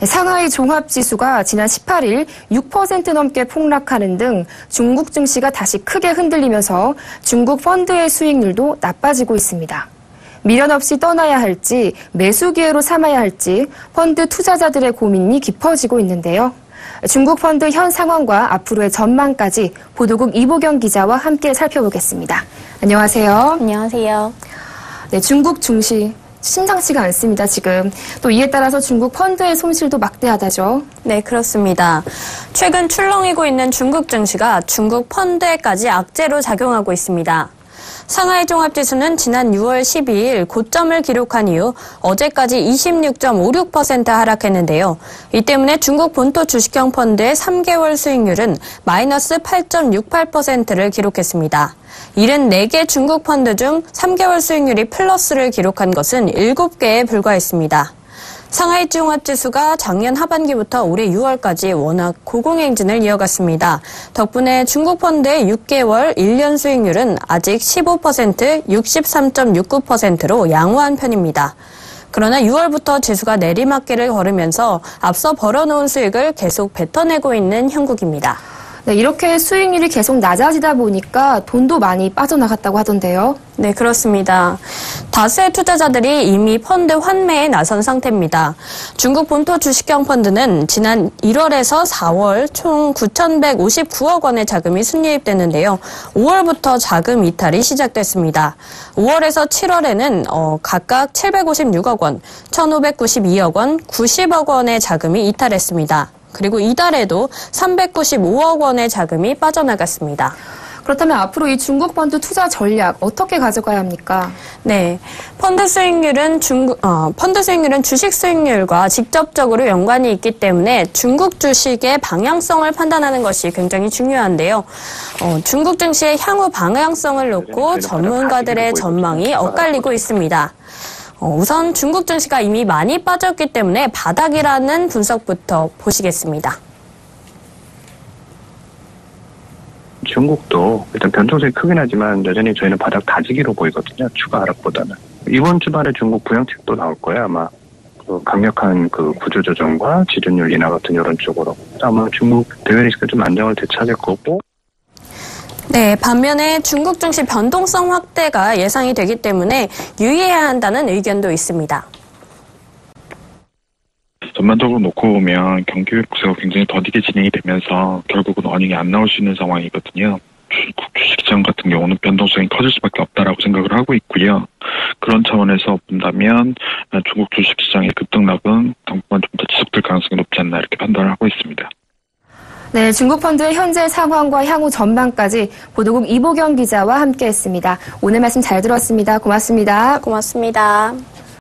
상하이 종합지수가 지난 18일 6% 넘게 폭락하는 등 중국 증시가 다시 크게 흔들리면서 중국 펀드의 수익률도 나빠지고 있습니다. 미련 없이 떠나야 할지 매수 기회로 삼아야 할지 펀드 투자자들의 고민이 깊어지고 있는데요. 중국 펀드 현 상황과 앞으로의 전망까지 보도국 이보경 기자와 함께 살펴보겠습니다. 안녕하세요. 안녕하세요. 네, 중국 증시 심상치가 않습니다, 지금. 또 이에 따라서 중국 펀드의 손실도 막대하다죠. 네, 그렇습니다. 최근 출렁이고 있는 중국 증시가 중국 펀드에까지 악재로 작용하고 있습니다. 상하이 종합지수는 지난 6월 12일 고점을 기록한 이후 어제까지 26.56% 하락했는데요. 이 때문에 중국 본토 주식형 펀드의 3개월 수익률은 마이너스 8.68%를 기록했습니다. 74개 중국 펀드 중 3개월 수익률이 플러스를 기록한 것은 7개에 불과했습니다. 상하이 종합지수가 작년 하반기부터 올해 6월까지 워낙 고공행진을 이어갔습니다. 덕분에 중국 펀드의 6개월 1년 수익률은 아직 15%, 63.69%로 양호한 편입니다. 그러나 6월부터 지수가 내리막길을 걸으면서 앞서 벌어놓은 수익을 계속 뱉어내고 있는 형국입니다. 네, 이렇게 수익률이 계속 낮아지다 보니까 돈도 많이 빠져나갔다고 하던데요. 네, 그렇습니다. 다수의 투자자들이 이미 펀드 환매에 나선 상태입니다. 중국 본토 주식형 펀드는 지난 1월에서 4월 총 9,159억 원의 자금이 순유입됐는데요. 5월부터 자금 이탈이 시작됐습니다. 5월에서 7월에는 각각 756억 원, 1,592억 원, 90억 원의 자금이 이탈했습니다. 그리고 이달에도 395억 원의 자금이 빠져나갔습니다. 그렇다면 앞으로 이 중국 펀드 투자 전략 어떻게 가져가야 합니까? 네, 펀드 수익률은 주식 수익률과 직접적으로 연관이 있기 때문에 중국 주식의 방향성을 판단하는 것이 굉장히 중요한데요. 중국 증시의 향후 방향성을 놓고 전문가들의 전망이 엇갈리고 있습니다. 우선 중국 증시가 이미 많이 빠졌기 때문에 바닥이라는 분석부터 보시겠습니다. 중국도 일단 변동성이 크긴 하지만 여전히 저희는 바닥 다지기로 보이거든요. 추가 하락보다는. 이번 주말에 중국 부양책도 나올 거예요. 아마 강력한 구조조정과 지준율 인하 같은 이런 쪽으로. 아마 중국 대외 리스크가 좀 안정을 되찾을 거고. 네, 반면에 중국 증시 변동성 확대가 예상이 되기 때문에 유의해야 한다는 의견도 있습니다. 전반적으로 놓고 보면 경기 회복세가 굉장히 더디게 진행이 되면서 결국은 어닝이 안 나올 수 있는 상황이거든요. 중국 주식시장 같은 경우는 변동성이 커질 수밖에 없다라고 생각을 하고 있고요. 그런 차원에서 본다면 중국 주식시장의 급등락은 당분간 좀 더 지속될 가능성이 높지 않나 이렇게 판단을 하고 있습니다. 네, 중국 펀드의 현재 상황과 향후 전망까지 보도국 이보경 기자와 함께했습니다. 오늘 말씀 잘 들었습니다. 고맙습니다. 고맙습니다.